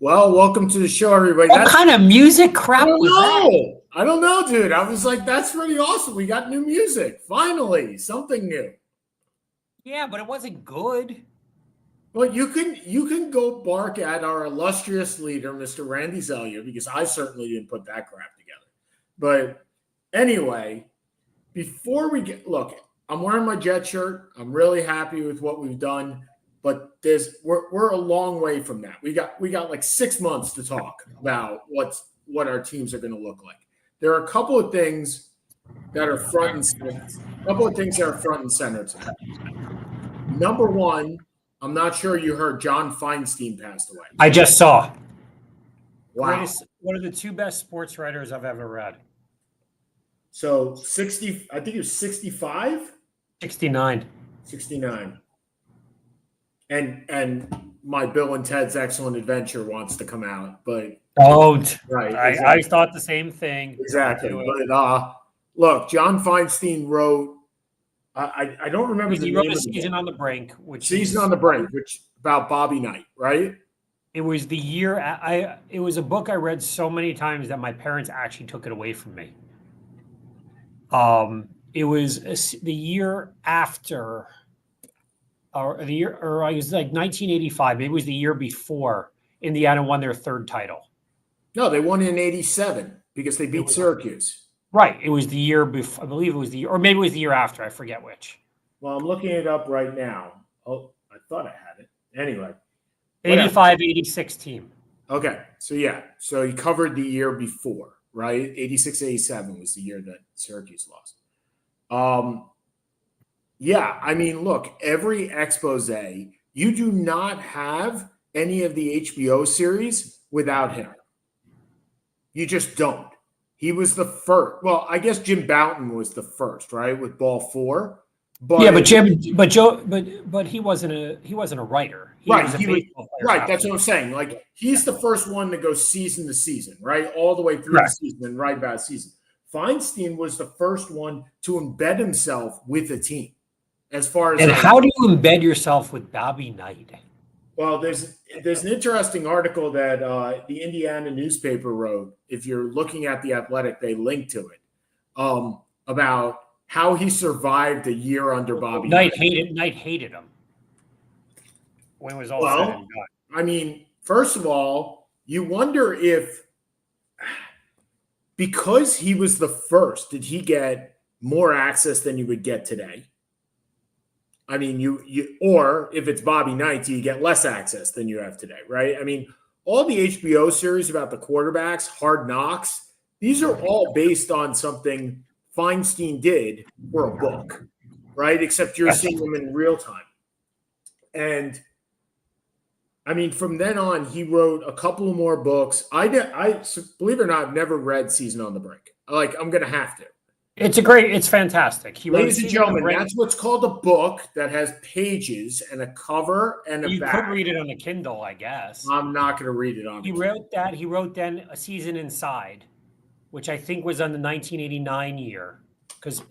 Well, welcome to the show, everybody. What kind of music crap was that? I don't know, dude. I was like, that's pretty awesome. We got new music. Finally, something new. Yeah, but it wasn't good. Well, you can go bark at our illustrious leader, Mr. Randy Zelia, because I certainly didn't put that crap together. But anyway, before we look, I'm wearing my Jet shirt. I'm really happy with what we've done. But we're a long way from that. We got like 6 months to talk about what our teams are going to look like. There are a couple of things that are front and center. Today. Number one, I'm not sure you heard John Feinstein passed away. I just saw. Wow. One of the two best sports writers I've ever read. So 60, I think it was 65? 69. 69. And my Bill and Ted's Excellent Adventure wants to come out, but don't. Right. Exactly. I thought the same thing. Exactly. But look, John Feinstein wrote. I don't remember the name. He wrote a Season on the Brink, which about Bobby Knight, right? It was the year. It was a book I read so many times that my parents actually took it away from me. It was the year after. Or I was like 1985. It was the year before Indiana won their third title. No, they won in '87 because they beat Syracuse. Right. It was the year before. I believe it was or maybe it was the year after. I forget which. Well, I'm looking it up right now. Oh, I thought I had it. Anyway. 85, 86 team. Okay. So he covered the year before, right? 86, 87 was the year that Syracuse lost. Yeah, I mean, look, every expose, you do not have any of the HBO series without him. You just don't. He was the first. Well, I guess Jim Bouton was the first, right, with Ball 4. But yeah, but he wasn't a writer. He was a baseball player. Right, that's what I'm saying. Like he's the first one to go season to season, right, all the way through the season and write about season. Feinstein was the first one to embed himself with the team. As far as how do you embed yourself with Bobby Knight? Well, there's an interesting article that the Indiana newspaper wrote. If you're looking at The Athletic, they link to it about how he survived a year under Bobby Knight. Knight hated him when it was all said and done. I mean, first of all, you wonder if because he was the first, did he get more access than you would get today? I mean, or if it's Bobby Knight, do you get less access than you have today, right? I mean, all the HBO series about the quarterbacks, Hard Knocks, these are all based on something Feinstein did for a book, right? Except you're seeing them in real time. And I mean, from then on, he wrote a couple of more books. I believe it or not, I've never read Season on the Brink. I'm going to have to. It's fantastic. Ladies and gentlemen, that's what's called a book that has pages and a cover and a back. You could read it on a Kindle, I guess. I'm not going to read it on He wrote that. He wrote then A Season Inside, which I think was on the 1989 year. Because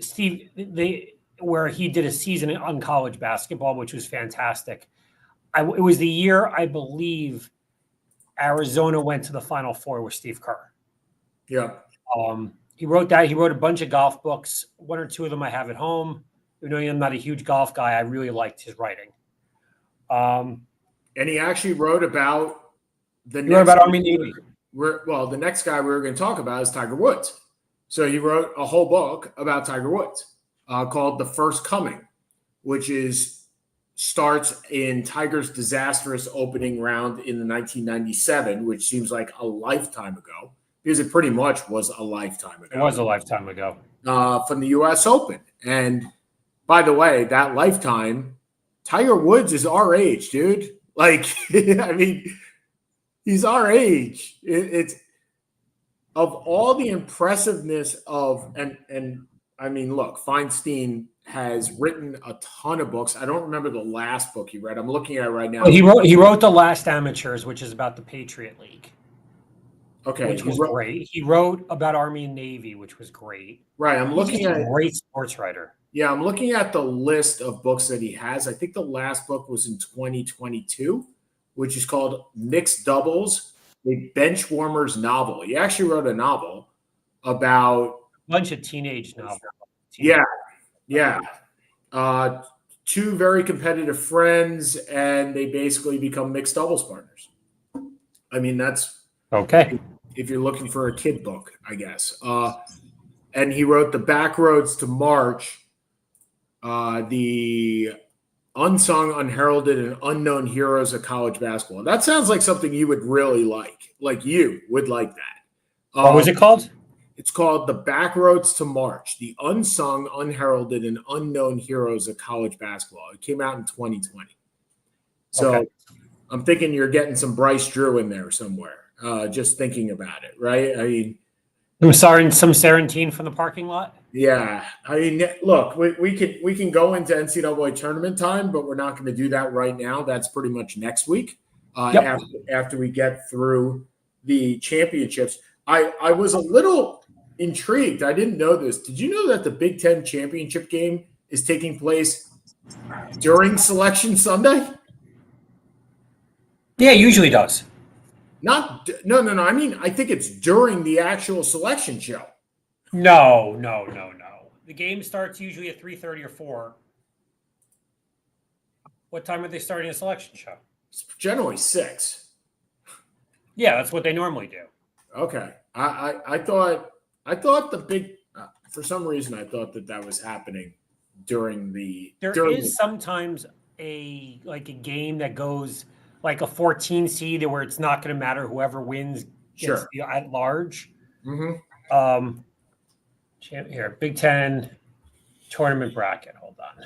where he did a season on college basketball, which was fantastic. It was the year, I believe, Arizona went to the Final Four with Steve Kerr. Yeah. He wrote that. He wrote a bunch of golf books. One or two of them I have at home. Even though I'm not a huge golf guy, I really liked his writing. And he actually wrote about the Army Navy. The next guy we were going to talk about is Tiger Woods. So he wrote a whole book about Tiger Woods called The First Coming, which starts in Tiger's disastrous opening round in the 1997, which seems like a lifetime ago. Because it pretty much was a lifetime ago. It was a lifetime ago. From the U.S. Open. And by the way, that lifetime, Tiger Woods is our age, dude. Like, I mean, he's our age. It's of all the impressiveness of, and I mean, look, Feinstein has written a ton of books. I don't remember the last book he read. I'm looking at it right now. Well, he wrote The Last Amateurs, which is about the Patriot League. Okay, which was great. He wrote about Army and Navy, which was great. Right, I'm looking at a great sports writer. Yeah, I'm looking at the list of books that he has. I think the last book was in 2022, which is called Mixed Doubles: a bench warmers novel. He actually wrote a novel about a bunch of teenage novels. Yeah. Two very competitive friends, and they basically become mixed doubles partners. I mean, that's Okay. if you're looking for a kid book, I guess. And he wrote The Back Roads to March, the unsung, unheralded, and unknown heroes of college basketball. That sounds like something you would really like. Like you would like that. What was it called? It's called The Back Roads to March, the unsung, unheralded, and unknown heroes of college basketball. It came out in 2020. So okay. I'm thinking you're getting some Bryce Drew in there somewhere, just thinking about it, right? I mean, some Sarantine from the parking lot? Yeah. I mean, look, we can go into NCAA tournament time, but we're not going to do that right now. That's pretty much next week after we get through the championships. I was a little intrigued. I didn't know this. Did you know that the Big Ten championship game is taking place during Selection Sunday? Yeah, it usually does. No. I mean, I think it's during the actual selection show. No. The game starts usually at 3:30 or 4. What time are they starting a selection show? It's generally 6. Yeah, that's what they normally do. Okay. I thought the big for some reason I thought that was happening during the sometimes a game that goes like a 14 seed where it's not going to matter whoever wins gets at large. Mm-hmm. Here, Big Ten tournament bracket. Hold on.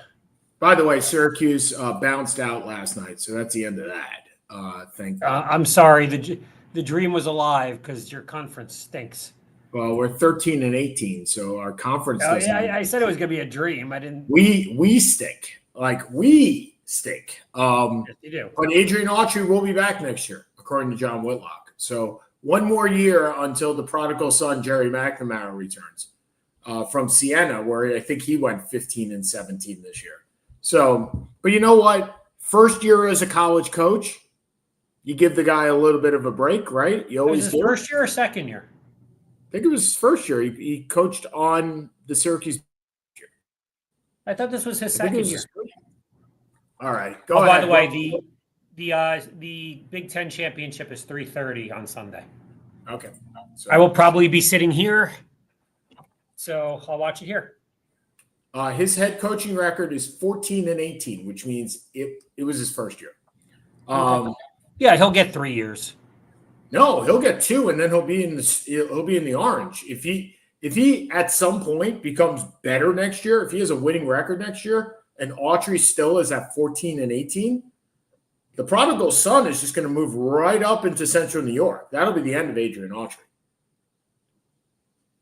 By the way, Syracuse bounced out last night, so that's the end of that. Thank God. I'm sorry. The dream was alive because your conference stinks. Well, we're 13-18, so our conference. I said it was going to be a dream. I didn't. We stink. We stink. Yes, you do. But Adrian Autry will be back next year, according to John Whitlock. So one more year until the prodigal son Jerry McNamara returns from Siena, where I think he went 15-17 this year. So, but you know what? First year as a college coach, you give the guy a little bit of a break, right? You always was his first year or second year? I think it was his first year. He coached on the Syracuse. I thought this was his second year. All right, go ahead. By the way, the Big Ten championship is 3:30 on Sunday. Okay. So, I will probably be sitting here, so I'll watch it here. His head coaching record is 14-18, which means it was his first year. Yeah, he'll get 3 years. No, he'll get 2, and then he'll be in the orange. If he at some point becomes better next year, if he has a winning record next year, and Autry still is at 14-18, the prodigal son is just going to move right up into Central New York. That'll be the end of Adrian Autry.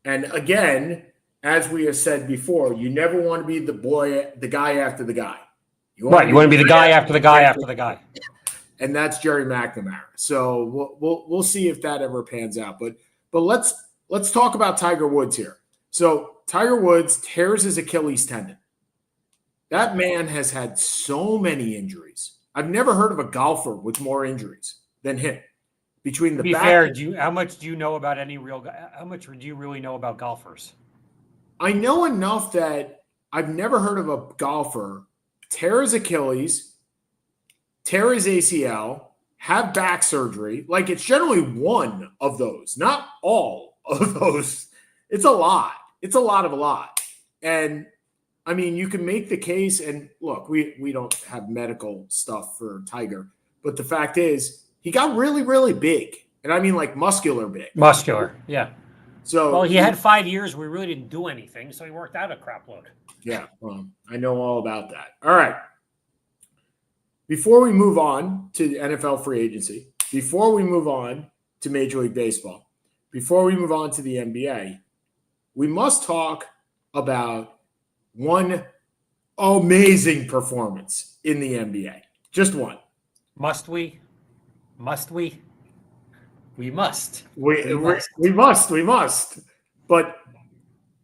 And again, as we have said before, you never want to be the guy after the guy. You want to be the guy after the guy after the guy. And that's Jerry McNamara. So we'll see if that ever pans out. But let's talk about Tiger Woods here. So Tiger Woods tears his Achilles tendon. That man has had so many injuries. I've never heard of a golfer with more injuries than him. Between the to be back, fair, how much do you know about any real guy? How much do you really know about golfers? I know enough that I've never heard of a golfer tear his Achilles, tear his ACL, have back surgery. Like, it's generally one of those, not all of those. It's a lot. It's a lot of a lot. And I mean, you can make the case, and look, we don't have medical stuff for Tiger, but the fact is he got really, really big. And I mean like muscular big. Muscular, yeah. So well, he had 5 years where he really didn't do anything, so he worked out a crap load. Yeah, well, I know all about that. All right. Before we move on to NFL free agency, before we move on to Major League Baseball, before we move on to the NBA, we must talk about one amazing performance in the NBA. Just one. Must we? Must we? We must. We must. But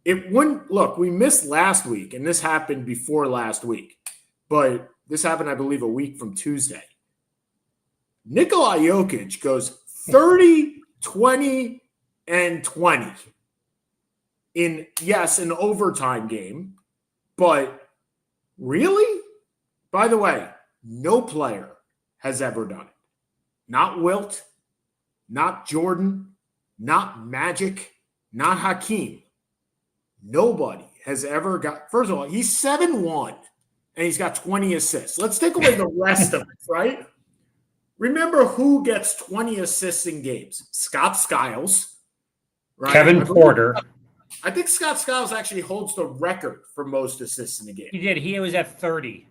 it wouldn't look, we missed last week, and this happened before last week. But this happened, I believe, a week from Tuesday. Nikola Jokic goes 30, 20, and 20 in, yes, an overtime game, but really? By the way, no player has ever done it. Not Wilt, not Jordan, not Magic, not Hakeem. Nobody has ever got, first of all, he's 7-1 and he's got 20 assists. Let's take away the rest of it, right? Remember who gets 20 assists in games? Scott Skiles, right? Kevin Porter. I think Scott Skiles actually holds the record for most assists in a game. He did. He was at 30.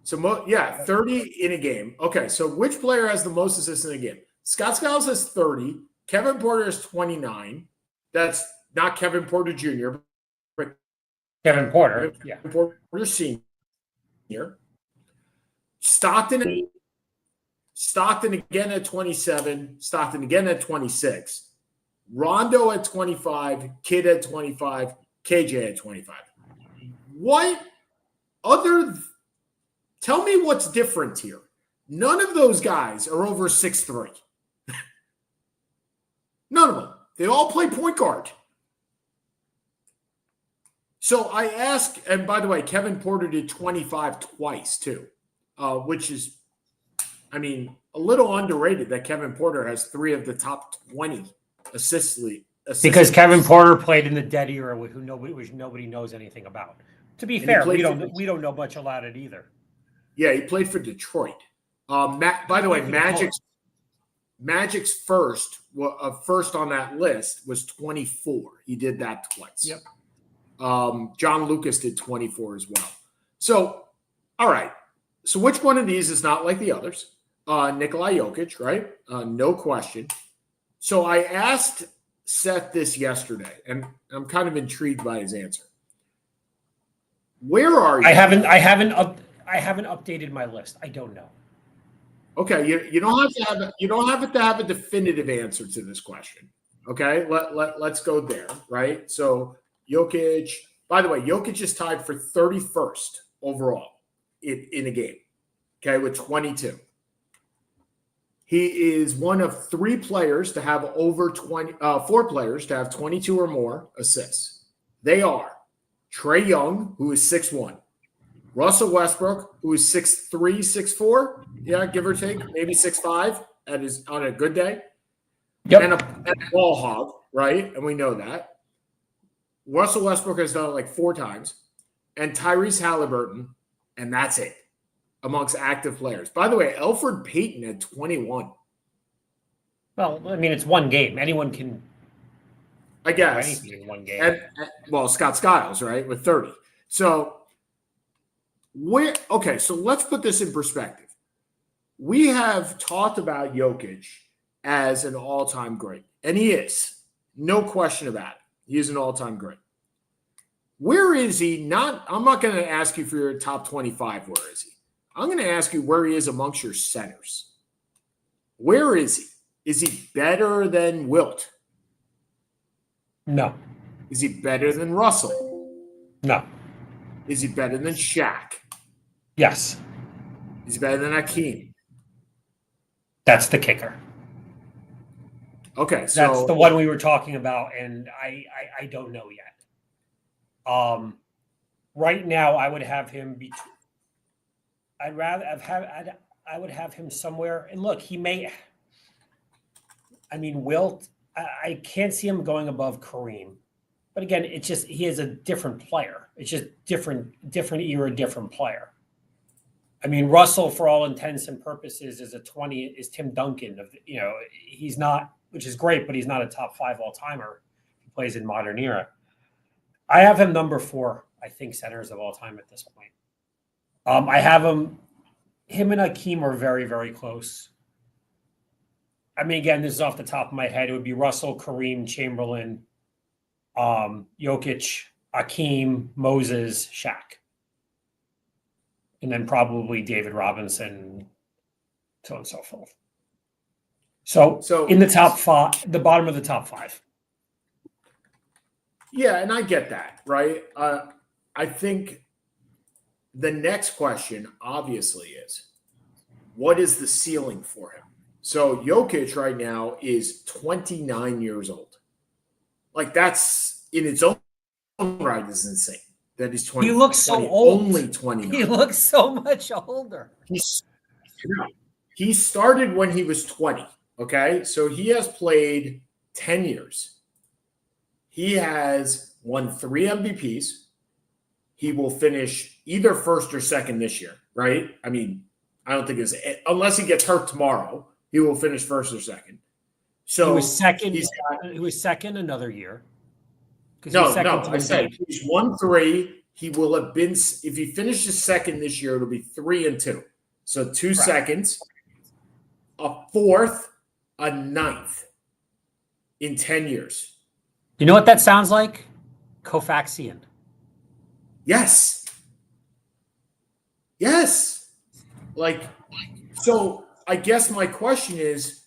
So, 30 in a game. Okay, so which player has the most assists in a game? Scott Skiles has 30. Kevin Porter has 29. That's not Kevin Porter Jr., but Kevin Porter. Kevin Porter Sr. Stockton again at 27. Stockton again at 26. Rondo at 25. Kidd at 25. KJ at 25. What other... Tell me what's different here. None of those guys are over 6'3". None of them. They all play point guard. So I ask, and by the way, Kevin Porter did 25 twice too, which is, I mean, a little underrated that Kevin Porter has 3 of the top 20 assists. Because Kevin Porter played in the dead era which nobody knows anything about. To be fair, we don't know much about it either. Yeah, he played for Detroit. By the way, Magic's first on that list was 24. He did that twice. Yep. John Lucas did 24 as well. So, all right. So which one of these is not like the others? Nikola Jokic, right? No question. So I asked Seth this yesterday, and I'm kind of intrigued by his answer. Where are you? I haven't updated my list. I don't know. Okay, you don't have to have a definitive answer to this question. Okay, let's go there, right? So Jokic, by the way, Jokic is tied for 31st overall in a game. Okay, with 22. He is one of 4 players to have 22 or more assists. They are Trae Young, who is 6'1". Russell Westbrook, who is 6'3", 6'4", yeah, give or take, maybe 6'5" on a good day. Yep. And a ball hog, right? And we know that. Russell Westbrook has done it like 4 times. And Tyrese Halliburton, and that's it amongst active players. By the way, Elfrid Payton at 21. Well, I mean, it's one game. Anyone can I guess. do anything in one game. And Scott Skiles, right, with 30. So so let's put this in perspective. We have talked about Jokic as an all-time great, and he is. No question about it. He is an all-time great. Where is he? I'm not going to ask you for your top 25, where is he? I'm going to ask you where he is amongst your centers. Where is he? Is he better than Wilt? No. Is he better than Russell? No. Is he better than Shaq? Yes. Is he better than Hakeem? That's the kicker. Okay, so that's the one we were talking about, and I don't know yet. Right now, I would have him I would have him somewhere. And look, he may. I mean, Wilt. I can't see him going above Kareem, but again, it's just he is a different player. It's just different era, different player. I mean, Russell, for all intents and purposes, is Tim Duncan. He's not, which is great, but he's not a top 5 all-timer. He plays in modern era. I have him number 4, I think, centers of all time at this point. I have him and Hakeem are very, very close. I mean, again, this is off the top of my head. It would be Russell, Kareem, Chamberlain, Jokic, Hakeem, Moses, Shaq. And then probably David Robinson, so on and so forth. So in the top 5, the bottom of the top 5. Yeah, and I get that, right? I think the next question, obviously, is what is the ceiling for him? So Jokic right now is 29 years old. Like, that's in its own right is insane. That he's 20. He looks so old. Only 29. He looks so much older. He started when he was 20. Okay. So he has played 10 years. He has won 3 MVPs. He will finish either first or second this year, right? I mean, I don't think it's unless he gets hurt tomorrow, he will finish first or second. So he was second. He was second another year. No, I said he's won 3. He will have been, if he finishes second this year, it'll be 3 and 2. So 2 seconds, a 4th, a 9th in 10 years. You know what that sounds like? Kofaxian. Yes. Like, so I guess my question is,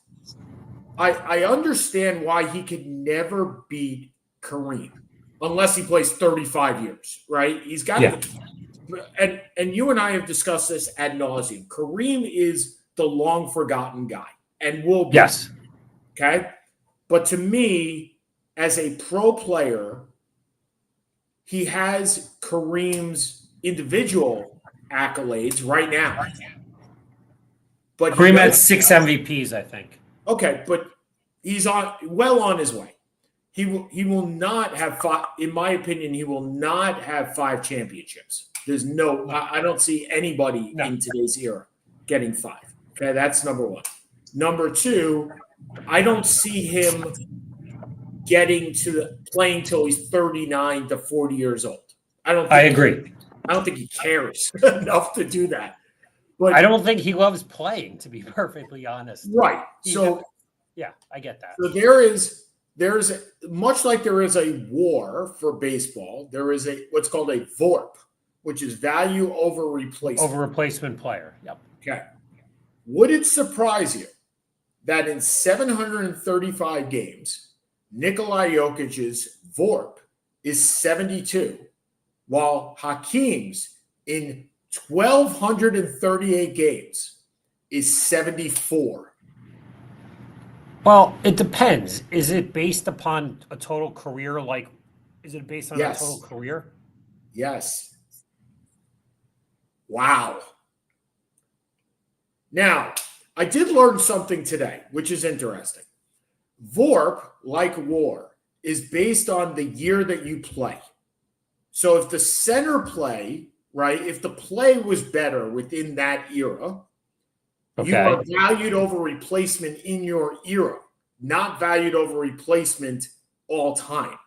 I understand why he could never beat Kareem unless he plays 35 years, right? He's got to, and you and I have discussed this ad nauseum. Kareem is the long forgotten guy and will be. Yes. Okay. But to me, as a pro player, he has Kareem's individual accolades right now. But Kareem had 6 MVPs, I think. Okay, but he's on his way. He will not have 5. In my opinion, he will not have 5 championships. There's I don't see anybody in today's era getting 5. Okay, that's number 1. Number 2, I don't see him getting to playing till he's 39 to 40 years old. I agree. I don't think he cares enough to do that. But I don't think he loves playing, to be perfectly honest. Right. Yeah, I get that. So there's much like there is a WAR for baseball, there is what's called a VORP, which is value over replacement. Over replacement player. Yep. Okay. Would it surprise you that in 735 games, Nikolai Jokic's VORP is 72, while Hakeem's in 1,238 games is 74? Well, it depends. Is it based upon a total career? Like, is it based on a total career? Yes. Wow. Now, I did learn something today, which is interesting. VORP, like WAR, is based on the year that you play. So if the center play, right, if the play was better within that era, you are valued over replacement in your era, not valued over replacement all time.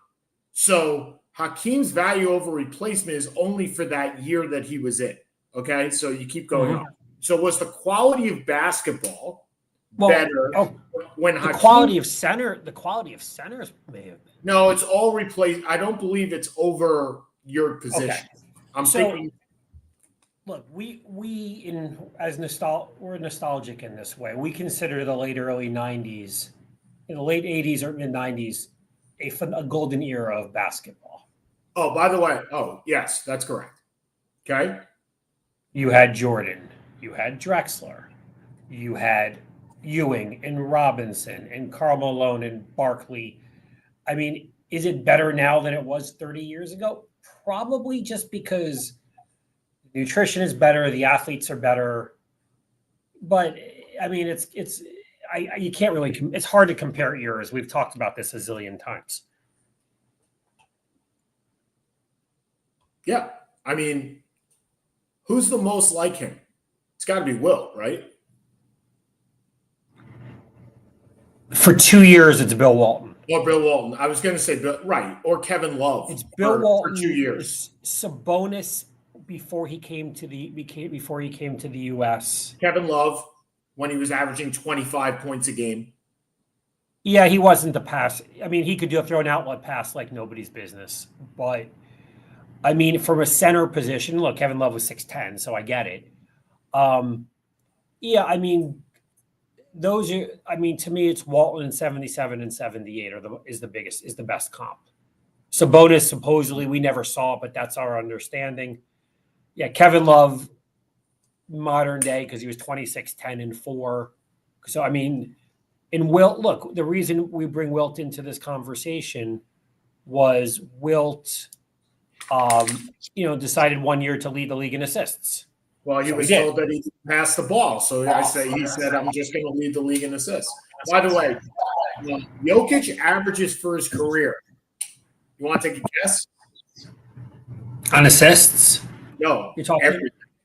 So Hakeem's value over replacement is only for that year that he was in. Okay, so you keep going up. So was the quality of basketball better when the quality of center? The quality of centers may have been. No, it's all replaced. I don't believe it's over your position. Okay. I'm thinking. Look, we're nostalgic in this way. We consider the late early 90s, in the late 80s or mid 90s, a golden era of basketball. Oh, by the way, yes, that's correct. Okay. You had Jordan, you had Drexler, you had Ewing and Robinson and Karl Malone and Barkley. I mean, is it better now than it was 30 years ago? Probably, just because nutrition is better, the athletes are better. But I mean, you can't really. It's hard to compare eras. We've talked about this a zillion times. Yeah, I mean, who's the most like him? It's got to be Will, right? For 2 years, it's Bill Walton. Or Bill Walton. I was going to say Bill, right, or Kevin Love. It's Bill Walton for 2 years. Sabonis before he came to the U.S. Kevin Love when he was averaging 25 points a game. Yeah, he wasn't the pass. I mean, he could throw an outlet pass like nobody's business. But I mean, from a center position, look, Kevin Love was 6'10", so I get it. Yeah, I mean, those are. I mean, to me, it's Walton in 77 and 78 is the best comp. Sabonis, supposedly, we never saw it, but that's our understanding. Yeah, Kevin Love, modern day, because he was 26, 10, and 4. So, I mean, and Wilt, look, the reason we bring Wilt into this conversation was Wilt, decided one year to lead the league in assists. Well, he So was he did. told that he didn't pass the ball. So he said, I'm just going to lead the league in assists. By the way, Jokic averages for his career. You want to take a guess? On assists? No. You're talking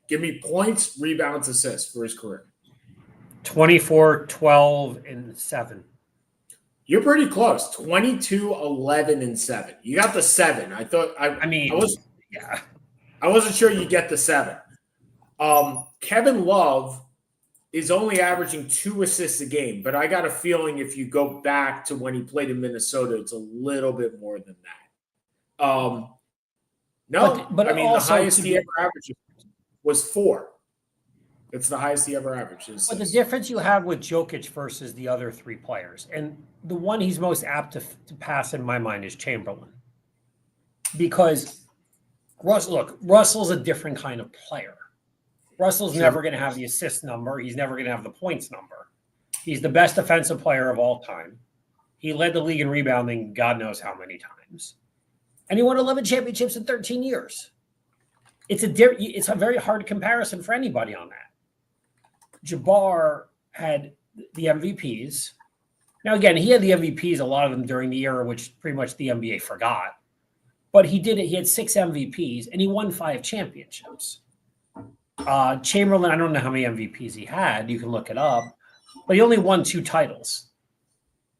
Give me points, rebounds, assists for his career. 24, 12, and 7. You're pretty close. 22, 11, and 7. You got the 7. I wasn't sure you get the 7. Kevin Love is only averaging 2 assists a game, but I got a feeling if you go back to when he played in Minnesota, it's a little bit more than that. But the highest he ever averaged was 4. It's the highest he ever averaged. But the difference you have with Jokic versus the other 3 players, and the one he's most apt to pass in my mind is Chamberlain. Because Russell's a different kind of player. Russell's never going to have the assist number. He's never going to have the points number. He's the best defensive player of all time. He led the league in rebounding God knows how many times. And he won 11 championships in 13 years. It's a very hard comparison for anybody on that. Jabbar had the MVPs. Now, again, he had the MVPs, a lot of them during the era, which pretty much the NBA forgot. But he did it. He had 6 MVPs, and he won 5 championships. Chamberlain, I don't know how many MVPs he had. You can look it up. But he only won 2 titles.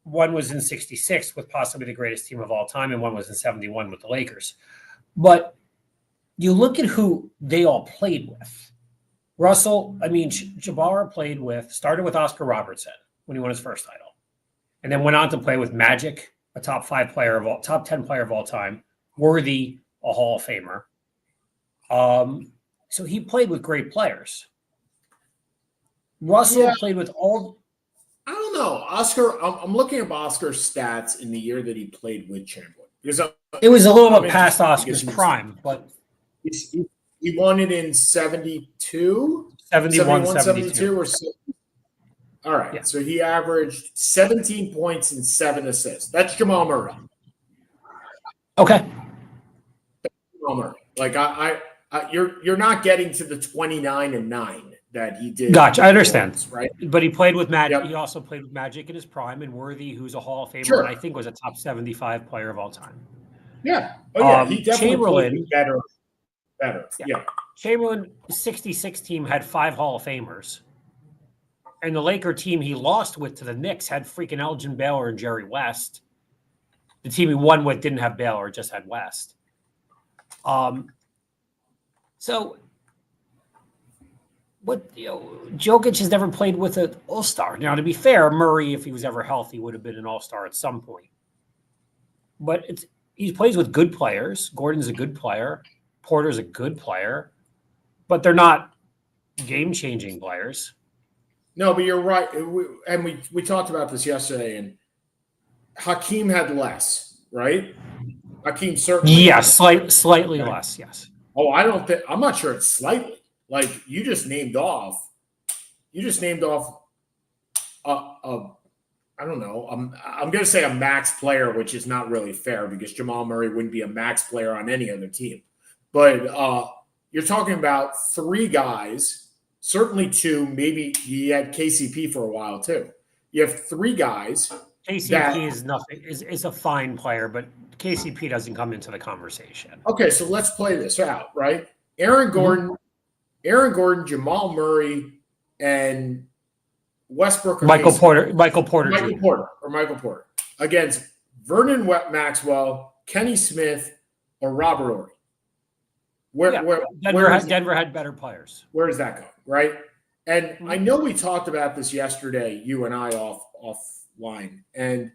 One was in 66 with possibly the greatest team of all time, and one was in 71 with the Lakers. But you look at who they all played with. Jabbar started with Oscar Robertson when he won his first title, and then went on to play with Magic, a top 10 player of all time, Worthy, a Hall of Famer. So he played with great players. Russell played with all. I don't know, Oscar. I'm looking at Oscar's stats in the year that he played with Chamberlain. It was a little bit past Oscar's prime, but he won it in 72, 71, 72. All right. Yeah. So he averaged 17 points and 7 assists. That's Jamal Murray. Okay. Jamal Murray. Like you're not getting to the 29 and 9 that he did. Gotcha. I understand. Points, right. But he played with Magic. Yep. He also played with Magic in his prime, and Worthy, who's a Hall of Famer, and I think was a top 75 player of all time. Yeah. Oh, yeah. He definitely Chamberlain played better. Yeah. Chamberlain, 66 team had 5 Hall of Famers. And the Laker team he lost with to the Knicks had freaking Elgin Baylor and Jerry West. The team he won with didn't have Baylor, just had West. Jokic has never played with an all-star. Now, to be fair, Murray, if he was ever healthy, would have been an all-star at some point. But he plays with good players. Gordon's a good player. Porter's a good player. But they're not game-changing players. No, but you're right. We talked about this yesterday, and Hakeem had less, right? Hakeem certainly. Yes, slightly less, yes. Oh, I'm not sure it's slightly. Like you just named off I don't know. I'm going to say a max player, which is not really fair because Jamal Murray wouldn't be a max player on any other team. But you're talking about 3 guys, certainly 2, maybe you had KCP for a while too. You have 3 guys. KCP is nothing. Is a fine player, but KCP doesn't come into the conversation. Okay, so let's play this out, right? Aaron Gordon, Jamal Murray, and Westbrook. Michael Porter against Vernon Maxwell, Kenny Smith, or Robert Horry. Denver had better players. Where does that go, right? And I know we talked about this yesterday, you and I offline, and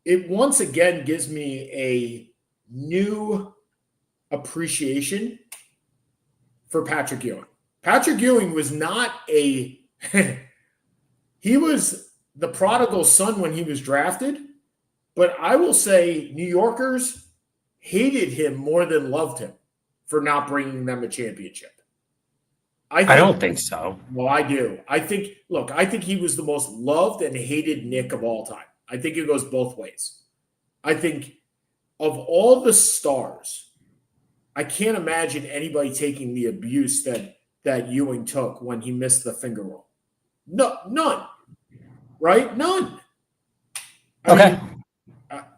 it once again gives me a new appreciation for Patrick Ewing. Patrick Ewing was not he was the prodigal son when he was drafted, but I will say New Yorkers hated him more than loved him for not bringing them a championship. I don't think so. Well, I do. I think he was the most loved and hated Nick of all time. I think it goes both ways. I think of all the stars, I can't imagine anybody taking the abuse that Ewing took when he missed the finger roll. No, none. Right? None. Okay.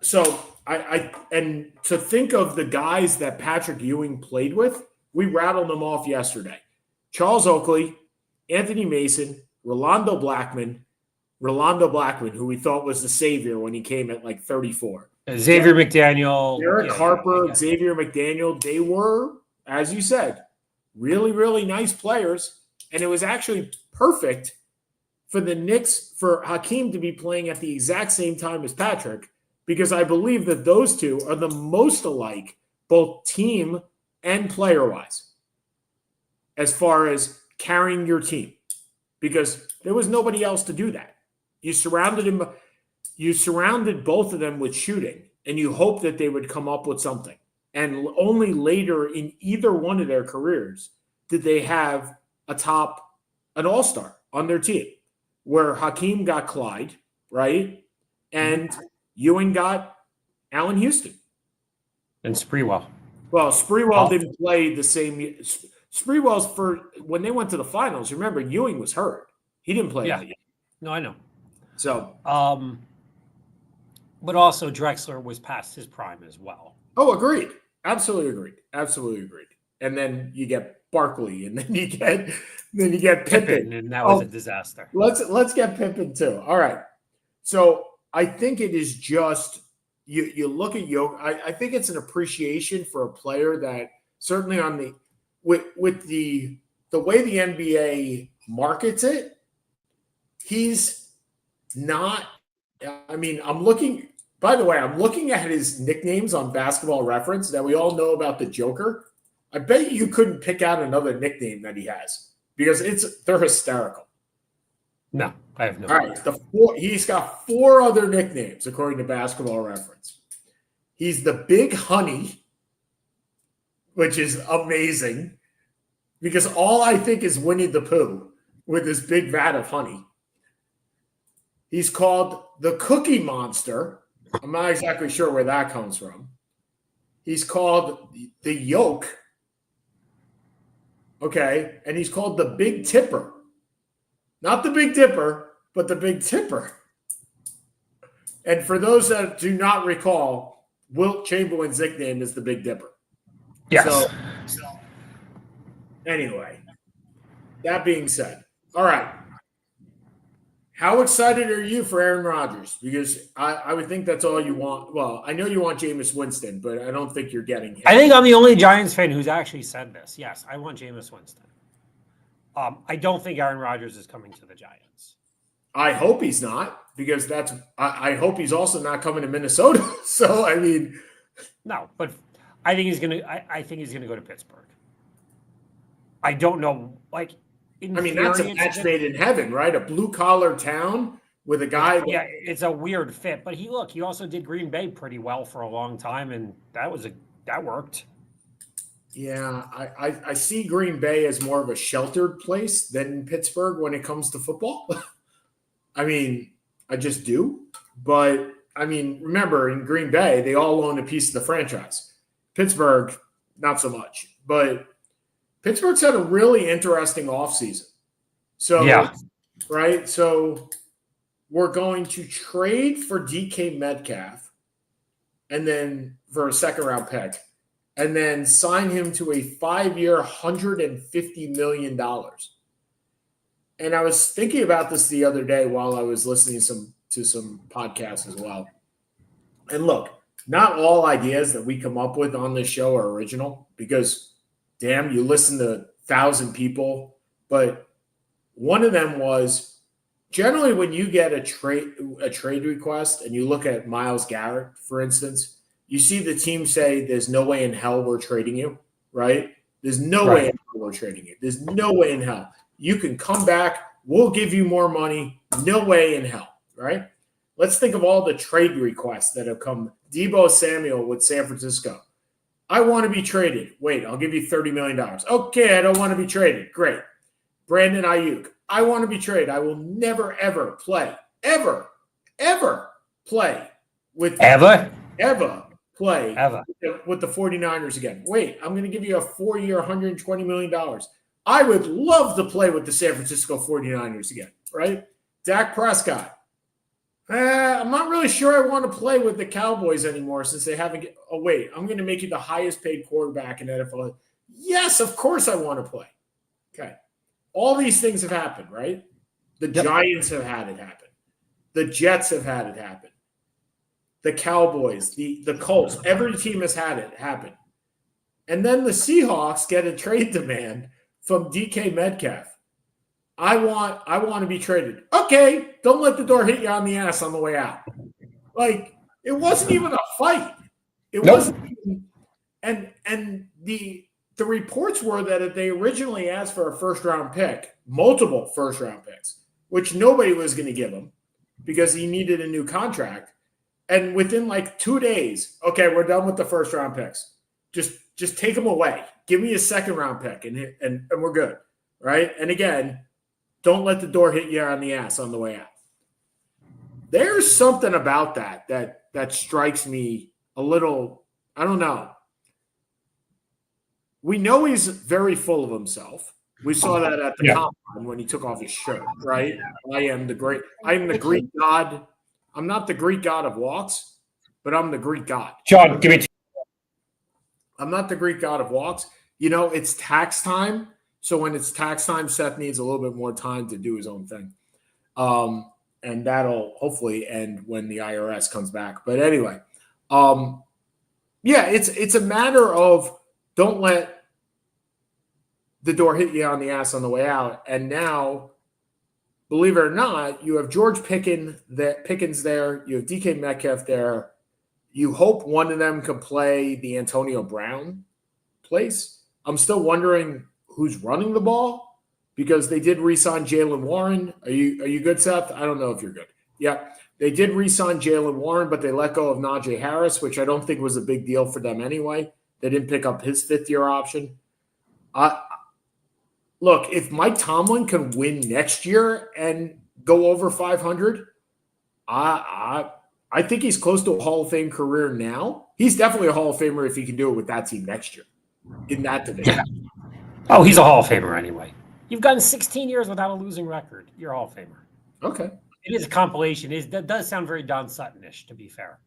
So and to think of the guys that Patrick Ewing played with, we rattled them off yesterday. Charles Oakley, Anthony Mason, Rolando Blackman, who we thought was the savior when he came at like 34. Xavier McDaniel. Derek Harper, Xavier McDaniel, they were, as you said, really, really nice players. And it was actually perfect for the Knicks, for Hakeem to be playing at the exact same time as Patrick, because I believe that those two are the most alike, both team and player-wise, as far as carrying your team, because there was nobody else to do that. You surrounded both of them with shooting, and you hope that they would come up with something. And only later in either one of their careers did they have an all-star on their team, where Hakeem got Clyde, right? And Ewing got Allen Houston. And Sprewell. Well, Sprewell didn't play the same. Sprewell's when they went to the finals, remember, Ewing was hurt. He didn't play that yet. No, I know. So, but also Drexler was past his prime as well. Oh, agreed. Absolutely agreed. And then you get Barkley, and then you get Pippen, and that was a disaster. Let's get Pippen too. All right. So I think it is just you look at Jokic. I think it's an appreciation for a player that certainly on the with the way the NBA markets it, he's not. I mean, I'm looking at his nicknames on Basketball Reference that we all know about, the Joker. I bet you couldn't pick out another nickname that he has, because they're hysterical. No, I have no idea. All right, he's got 4 other nicknames according to Basketball Reference. He's the Big Honey, which is amazing, because all I think is Winnie the Pooh with this big vat of honey. He's called the Cookie Monster. I'm not exactly sure where that comes from. He's called the Yolk. Okay. And he's called the Big Tipper. Not the Big Dipper, but the Big Tipper. And for those that do not recall, Wilt Chamberlain's nickname is the Big Dipper. Yes. So anyway, that being said, all right. How excited are you for Aaron Rodgers? Because I would think that's all you want. Well, I know you want Jameis Winston, but I don't think you're getting him. I think I'm the only Giants fan who's actually said this. Yes, I want Jameis Winston. I don't think Aaron Rodgers is coming to the Giants. I hope he's not, because I hope he's also not coming to Minnesota. So I mean, no, but I think he's gonna. I think he's gonna go to Pittsburgh. I don't know, like. That's a match made in heaven, right? A blue-collar town with a guy. Yeah, it's a weird fit. But he also did Green Bay pretty well for a long time, and that worked. Yeah, I see Green Bay as more of a sheltered place than Pittsburgh when it comes to football. I just do. But, remember, in Green Bay, they all own a piece of the franchise. Pittsburgh, not so much. But Pittsburgh's had a really interesting offseason. So, yeah. Right? So, we're going to trade for DK Metcalf and then for a second-round pick, and then sign him to a 5-year, $150 million. And I was thinking about this the other day while I was listening to some podcasts as well. And look, not all ideas that we come up with on this show are original, because damn, you listen to 1,000 people. But one of them was, generally when you get a trade request and you look at Myles Garrett, for instance, you see the team say, there's no way in hell we're trading you, right? There's no way in hell we're trading you. There's no way in hell. You can come back. We'll give you more money. No way in hell, right? Let's think of all the trade requests that have come. Deebo Samuel with San Francisco. I want to be traded. Wait, I'll give you $30 million. Okay, I don't want to be traded. Great. Brandon Ayuk. I want to be traded. I will never, ever play, ever play with with the 49ers again. Wait, I'm going to give you a 4-year, $120 million. I would love to play with the San Francisco 49ers again, right? Dak Prescott. I'm not really sure I want to play with the Cowboys anymore since they haven't. Oh, wait, I'm going to make you the highest paid quarterback in NFL. Yes, of course I want to play. Okay. All these things have happened, right? The Giants have had it happen. The Jets have had it happen. The Cowboys, the Colts, every team has had it happen. And then the Seahawks get a trade demand from DK Metcalf. I want to be traded. Okay, don't let the door hit you on the ass on the way out. Like, it wasn't even a fight. It wasn't even, and the reports were that if they originally asked for a first-round pick, multiple first-round picks, which nobody was going to give him because he needed a new contract, and within like 2 days, okay, we're done with the first-round picks. Just take them away. Give me a second-round pick, and we're good, right? And again, don't let the door hit you on the ass on the way out. There's something about that strikes me a little, I don't know. We know he's very full of himself. We saw that at the combine when he took off his shirt, right? I am the Greek god. I'm not the Greek god of walks, but I'm the Greek god. John, give me I'm not the Greek god of walks. You know, it's tax time. So when it's tax time, Seth needs a little bit more time to do his own thing. And that'll hopefully end when the IRS comes back. But anyway, it's a matter of don't let the door hit you on the ass on the way out. And now, believe it or not, you have George Pickens there. You have DK Metcalf there. You hope one of them can play the Antonio Brown place. I'm still wondering who's running the ball because they did re-sign Jaylen Warren. Are you good, Seth? I don't know if you're good. Yeah, they did re-sign Jaylen Warren, but they let go of Najee Harris, which I don't think was a big deal for them anyway. They didn't pick up his fifth-year option. Look, if Mike Tomlin can win next year and go over 500, I think he's close to a Hall of Fame career now. He's definitely a Hall of Famer if he can do it with that team next year in that division. Yeah. Oh, he's a Hall of Famer anyway. You've gotten 16 years without a losing record. You're a Hall of Famer. Okay. It is a compilation. That does sound very Don Sutton-ish, to be fair.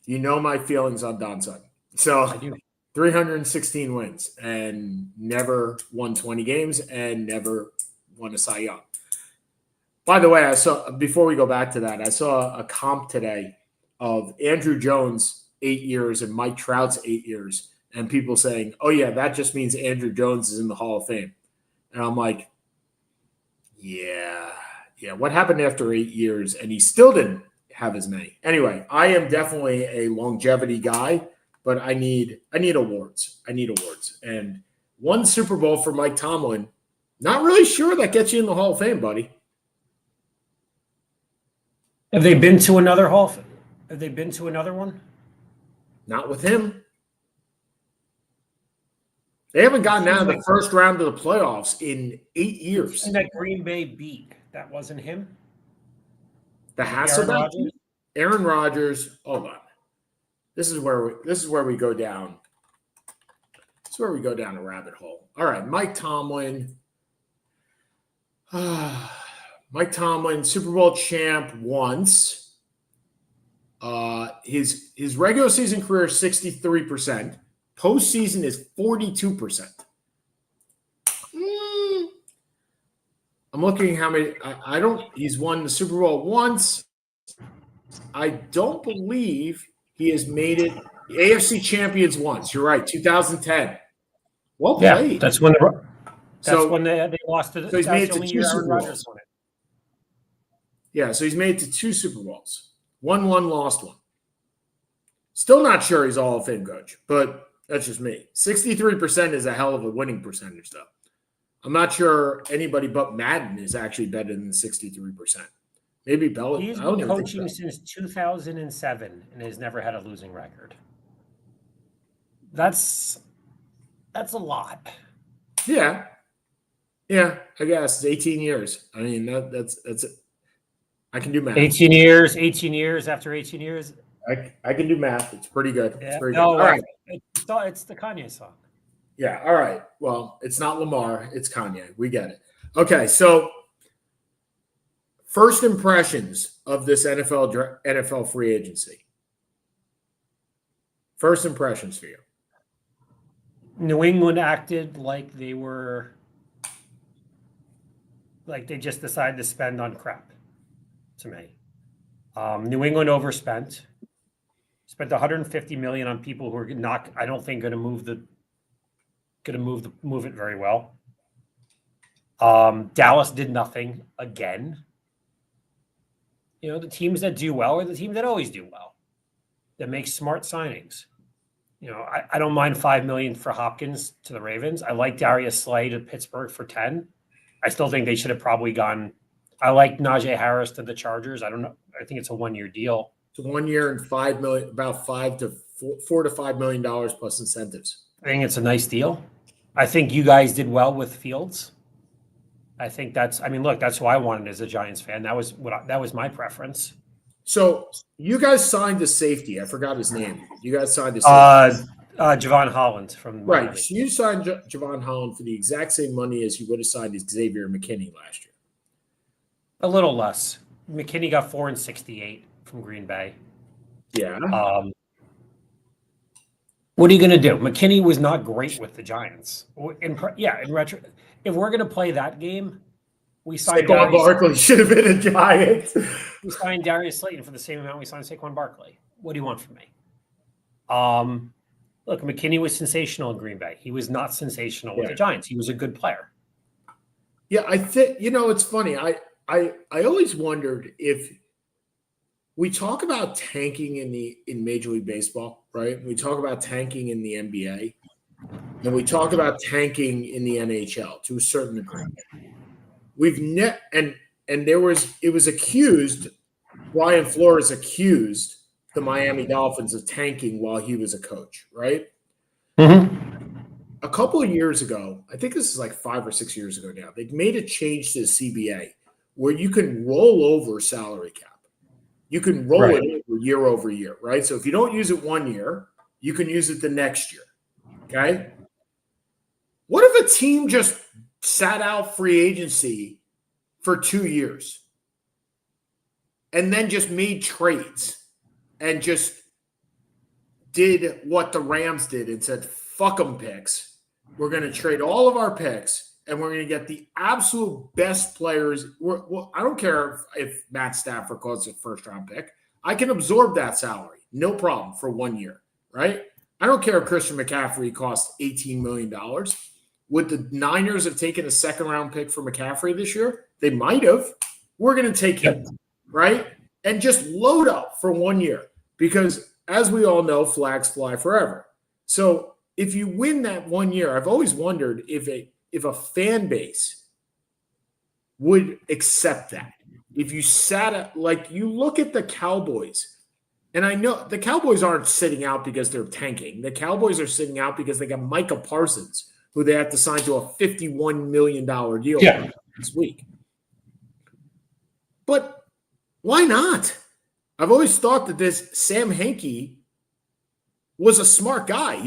You know my feelings on Don Sutton. So I do. 316 wins and never won 20 games and never won a Cy Young. By the way, before we go back to that, I saw a comp today of Andrew Jones 8 years and Mike Trout's 8 years. And people saying, oh, yeah, that just means Andrew Jones is in the Hall of Fame. And I'm like, yeah. What happened after 8 years? And he still didn't have as many. Anyway, I am definitely a longevity guy, but I need awards. And one Super Bowl for Mike Tomlin, not really sure that gets you in the Hall of Fame, buddy. Have they been to another Hall of Fame? Have they been to another one? Not with him. They haven't gotten out of the first round of the playoffs in 8 years. And that Green Bay beat, that wasn't him? The Hasselbeck? Aaron Rodgers. Hold on. This is where we go down. This is where we go down a rabbit hole. All right, Mike Tomlin. Mike Tomlin, Super Bowl champ once. His regular season career is 63%. Postseason is 42%. I'm looking how many. He's won the Super Bowl once. I don't believe he has made it. The AFC champions once. You're right, 2010. Well played. Yeah, that's when they lost to the. So he's made it to two Super Bowls. Yeah, so he's made it to 2 Super Bowls. Won one, lost one. Still not sure he's a Hall of Fame coach, but that's just me. 63% is a hell of a winning percentage, though. I'm not sure anybody but Madden is actually better than 63%. Maybe Belichick. He's been coaching since 2007 and has never had a losing record. That's a lot. Yeah. Yeah, I guess it's 18 years. I mean, that's it. I can do math. 18 years, 18 years after 18 years. I can do math. It's pretty good. It's Yeah. pretty good. No, All right. it's the Kanye song. Yeah. All right. Well, it's not Lamar. It's Kanye. We get it. Okay. So, first impressions of this NFL free agency. First impressions for you. New England acted like they just decided to spend on crap. To me, New England overspent. Spent 150 million on people who are not, I don't think, going to move it very well. Dallas did nothing again. You know, the teams that do well are the teams that always do well, that make smart signings. You know, I don't mind $5 million for Hopkins to the Ravens. I like Darius Slay to Pittsburgh for 10. I still think they should have probably gone. I like Najee Harris to the Chargers. I don't know. I think it's a 1-year deal. It's 1 year and $5 million, about $4 to $5 million plus incentives. I think it's a nice deal. I think you guys did well with Fields. I think that's who I wanted as a Giants fan. That was my preference. So you guys signed a safety. I forgot his name. You guys signed a safety. Javon Holland from right. Miami. So you signed Javon Holland for the exact same money as you would have signed Xavier McKinney last year. A little less. McKinney got $4 and $68 from Green Bay. Yeah. What are you going to do? McKinney was not great with the Giants. In retro, if we're going to play that game, we signed Saquon Barkley should have been a Giant. We signed Darius Slayton for the same amount we signed Saquon Barkley. What do you want from me? Look, McKinney was sensational in Green Bay. He was not sensational with the Giants. He was a good player. Yeah, I think it's funny. I always wondered if we talk about tanking in Major League Baseball, right? We talk about tanking in the NBA, and we talk about tanking in the NHL to a certain degree. It was accused. Brian Flores accused the Miami Dolphins of tanking while he was a coach, right? Mm-hmm. A couple of years ago, I think this is like 5 or 6 years ago now, they made a change to the CBA where you can roll over salary cap. You can roll it over year, right? So if you don't use it 1 year, you can use it the next year, okay? What if a team just sat out free agency for 2 years and then just made trades and just did what the Rams did and said, fuck them picks. We're going to trade all of our picks and we're going to get the absolute best players. I don't care if Matt Stafford costs a first-round pick. I can absorb that salary. No problem for 1 year, right? I don't care if Christian McCaffrey costs $18 million. Would the Niners have taken a second-round pick for McCaffrey this year? They might have. We're going to take him, right? And just load up for 1 year because, as we all know, flags fly forever. So if you win that 1 year, I've always wondered if a fan base would accept that. If you you look at the Cowboys, and I know the Cowboys aren't sitting out because they're tanking. The Cowboys are sitting out because they got Micah Parsons, who they have to sign to a $51 million deal this week. But why not? I've always thought that this Sam Hinkie was a smart guy.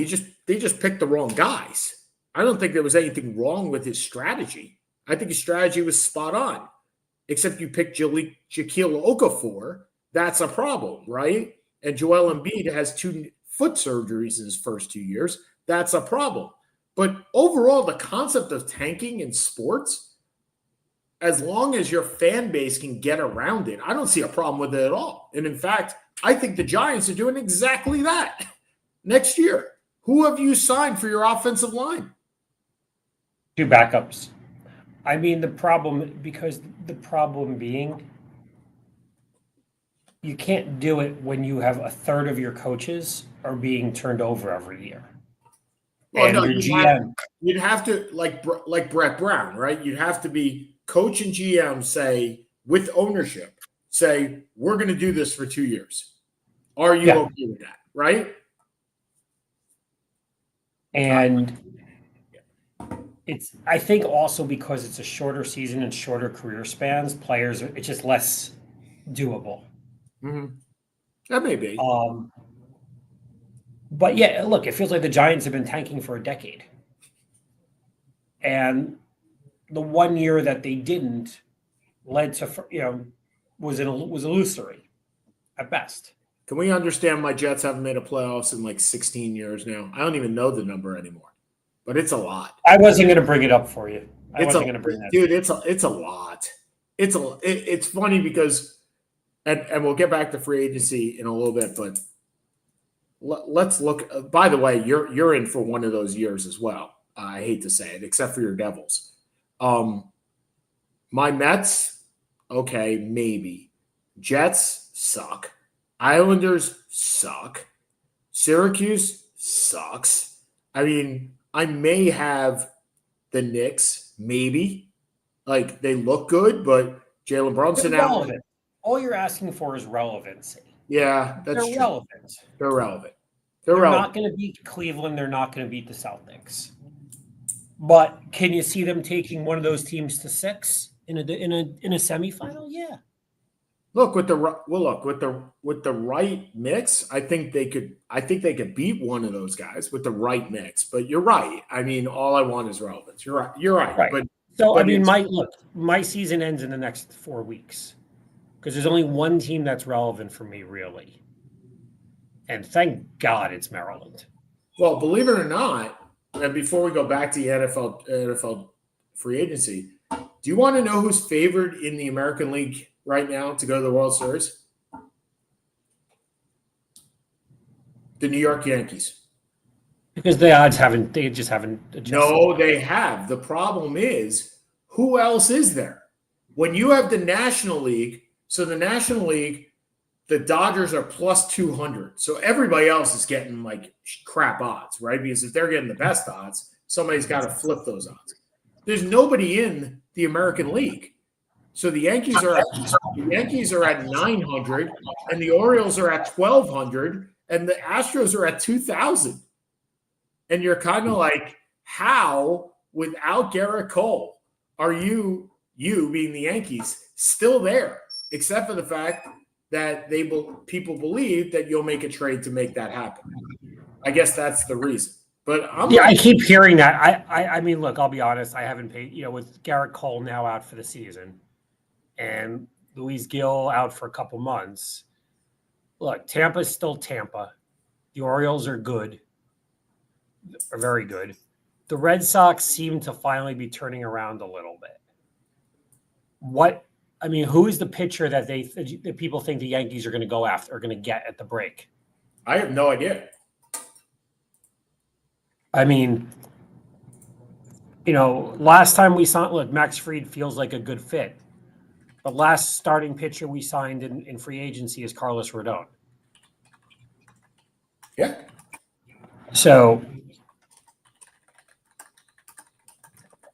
They just picked the wrong guys. I don't think there was anything wrong with his strategy. I think his strategy was spot on, except you picked Jaquil Okafor. That's a problem, right? And Joel Embiid has 2 foot surgeries in his first 2 years. That's a problem. But overall, the concept of tanking in sports, as long as your fan base can get around it, I don't see a problem with it at all. And in fact, I think the Giants are doing exactly that next year. Who have you signed for your offensive line? 2 backups. I mean, the problem being you can't do it when you have a third of your coaches are being turned over every year. Well, no, you'd have to like Brett Brown, right? You'd have to be coach and GM say with ownership, say we're going to do this for 2 years. Are you okay with that, right? And I think also because it's a shorter season and shorter career spans, it's just less doable. Mm-hmm. That may be. But yeah, look, it feels like the Giants have been tanking for a decade. And the 1 year that they didn't led to, was illusory at best. Can we understand why Jets haven't made a playoffs in like 16 years now? I don't even know the number anymore, but it's a lot. I wasn't going to bring it up for you. It's a lot. It's funny because, and we'll get back to free agency in a little bit, but let's look. By the way, you're in for one of those years as well. I hate to say it, except for your Devils. My Mets, okay, maybe. Jets suck. Islanders suck. Syracuse sucks. I mean, I may have the Knicks, maybe. Like, they look good, but Jalen Brunson out. All you're asking for is relevancy. Yeah, that's true. Relevant. They're relevant. They're not going to beat Cleveland. They're not going to beat the Celtics. But can you see them taking one of those teams to 6 in a semifinal? Yeah. Look with the right mix, I think they could beat one of those guys with the right mix. But you're right. I mean, all I want is relevance. You're right. Right. But so I mean, my season ends in the next 4 weeks because there's only one team that's relevant for me, really, and thank God it's Maryland. Well, believe it or not, and before we go back to the NFL free agency, do you want to know who's favored in the American League right now to go to the World Series? The New York Yankees. Because they just haven't adjusted. No, they have. The problem is, who else is there? When you have the National League, so the National League, the Dodgers are plus 200. So everybody else is getting like crap odds, right? Because if they're getting the best odds, somebody's got to flip those odds. There's nobody in the American League. So the Yankees are at 900, and the Orioles are at 1,200, and the Astros are at 2,000. And you're kind of like, how, without Garrett Cole, are you being the Yankees still there? Except for the fact that people believe that you'll make a trade to make that happen. I guess that's the reason. But I keep hearing that. I mean, look, I'll be honest. I haven't paid. With Garrett Cole now out for the season, and Luis Gil out for a couple months. Look, Tampa's still Tampa. The Orioles are good, are very good. The Red Sox seem to finally be turning around a little bit. Who is the pitcher that people think the Yankees are going to go after, are going to get at the break? I have no idea. I mean, last time we saw, look, Max Fried feels like a good fit. The last starting pitcher we signed in free agency is Carlos Rodon. Yeah. So,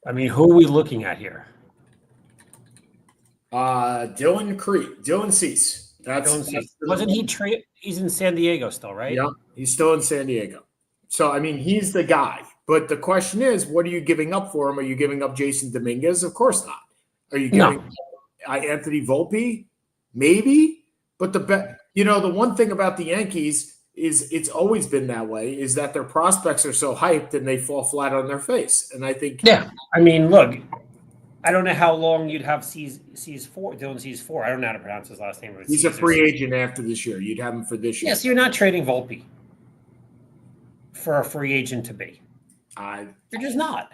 I mean, who are we looking at here? Dylan Cease. Wasn't he trade? He's in San Diego still, right? Yeah, he's still in San Diego. So, I mean, he's the guy. But the question is, what are you giving up for him? Are you giving up Jason Dominguez? Of course not. Are you giving Anthony Volpe? Maybe. But the one thing about the Yankees is it's always been that way, is that their prospects are so hyped and they fall flat on their face. And I think – yeah. I mean, look, I don't know how long you'd have Dylan Cease for. I don't know how to pronounce his last name. He's a free agent after this year. You'd have him for this year. Yes, you're not trading Volpe for a free agent to be. You're just not.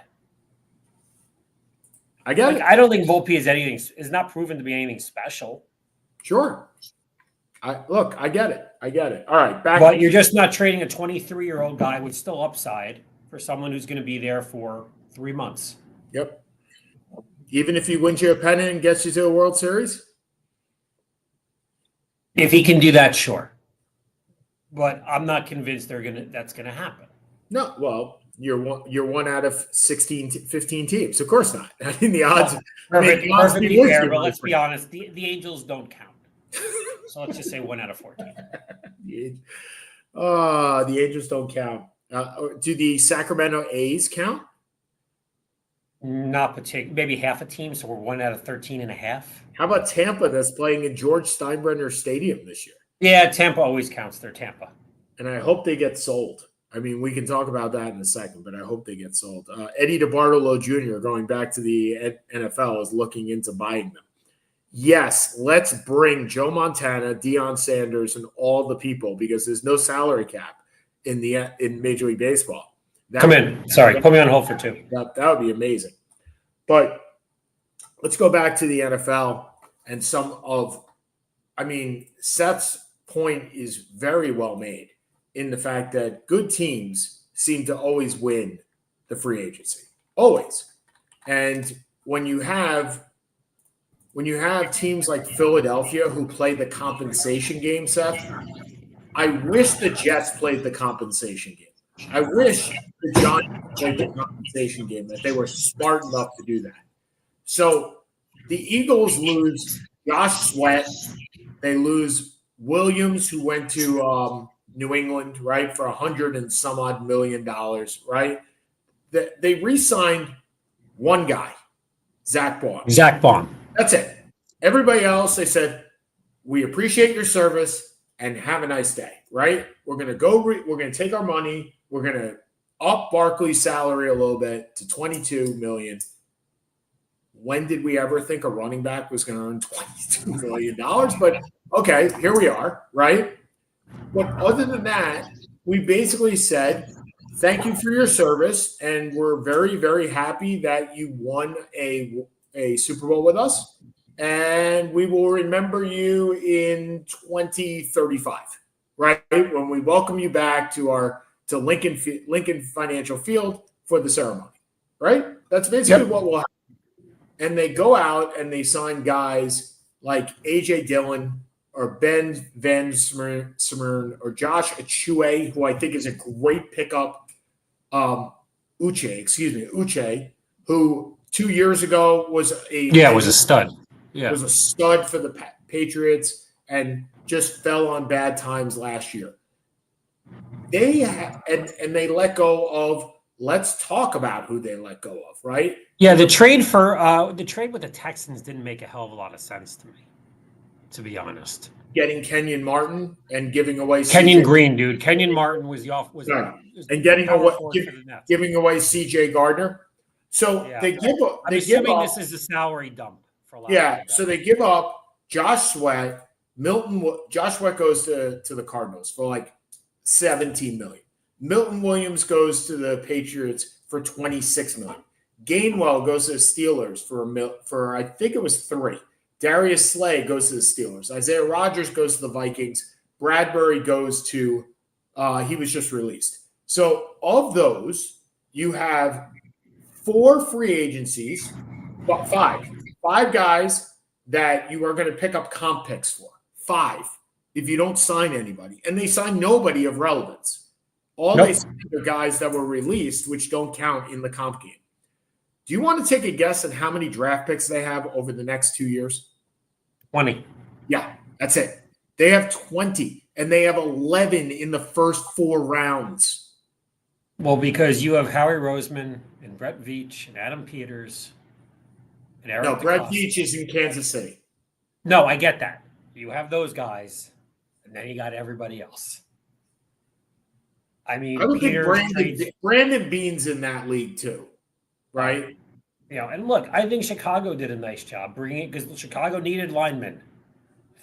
I get it. I don't think Volpe is not proven to be anything special. Sure. I get it. All right. But you're just not trading a 23-year-old guy with still upside for someone who's going to be there for 3 months. Yep. Even if he wins you a pennant and gets you to a World Series? If he can do that, sure. But I'm not convinced that's going to happen. No, well, you're one out of 15 teams. Of course not. I mean, the odds. Perfectly fair, but let's be honest. The Angels don't count. So let's just say 1 out of 14. The Angels don't count. Do the Sacramento A's count? Not particular, maybe half a team, so we're 1 out of 13 and a half. How about Tampa that's playing in George Steinbrenner Stadium this year? Yeah, Tampa always counts. They're Tampa. And I hope they get sold. I mean, we can talk about that in a second, but I hope they get sold. Eddie DeBartolo Jr., going back to the NFL, is looking into buying them. Yes, let's bring Joe Montana, Deion Sanders, and all the people, because there's no salary cap in Major League Baseball. Come in. Sorry, put me on hold for 2. That would be amazing. But let's go back to the NFL and Seth's point is very well made in the fact that good teams seem to always win the free agency. Always. And when you have teams like Philadelphia who play the compensation game, Seth, I wish the Jets played the compensation game. I wish the Giants played the compensation game, that they were smart enough to do that. So the Eagles lose Josh Sweat. They lose Williams, who went to New England, right, for $100 and some odd million, right? They re-signed one guy, Zach Baun. Zach Baun. That's it. Everybody else, they said, we appreciate your service and have a nice day, right? We're going to we're going to take our money. We're going to up Barkley's salary a little bit to $22 million. When did we ever think a running back was going to earn $22 million? But okay, here we are, right? But other than that, we basically said, thank you for your service, and we're very, very happy that you won a Super Bowl with us, and we will remember you in 2035, right? When we welcome you back to Lincoln Financial Field for the ceremony, right? That's basically what will happen. And they go out and they sign guys like A.J. Dillon or Ben Van Smyrn or Josh Achue, who I think is a great pickup. Uche, who 2 years ago was a stud. Yeah, was a stud for the Patriots and just fell on bad times last year. And they let go of. Let's talk about who they let go of, right? Yeah, the trade with the Texans didn't make a hell of a lot of sense to me, to be honest. Getting Kenyon Martin and giving away Kenyon Green, dude. Kenyon Martin was and giving away C.J. Gardner. So I'm assuming this is a salary dump for a lot. So they give up Josh Sweat. Josh Sweat goes to the Cardinals for like $17 million. Milton Williams goes to the Patriots for $26 million. Gainwell goes to the Steelers for I think it was $3 million. Darius Slay goes to the Steelers. Isaiah Rodgers goes to the Vikings. Bradbury goes to he was just released. So of those, you have 4 free agencies, five guys that you are going to pick up comp picks for. 5 if you don't sign anybody. And they sign nobody of relevance. They signed are guys that were released, which don't count in the comp game. Do you want to take a guess at how many draft picks they have over the next 2 years? 20. Yeah, that's it. They have 20, and they have 11 in the first 4 rounds. Well, because you have Howie Roseman and Brett Veach and Adam Peters and Eric. No, Brett Veach is in Kansas City. No, I get that. You have those guys, and then you got everybody else. I mean, I would think Brandon Beane's in that league too, right? And look, I think Chicago did a nice job bringing it because Chicago needed linemen.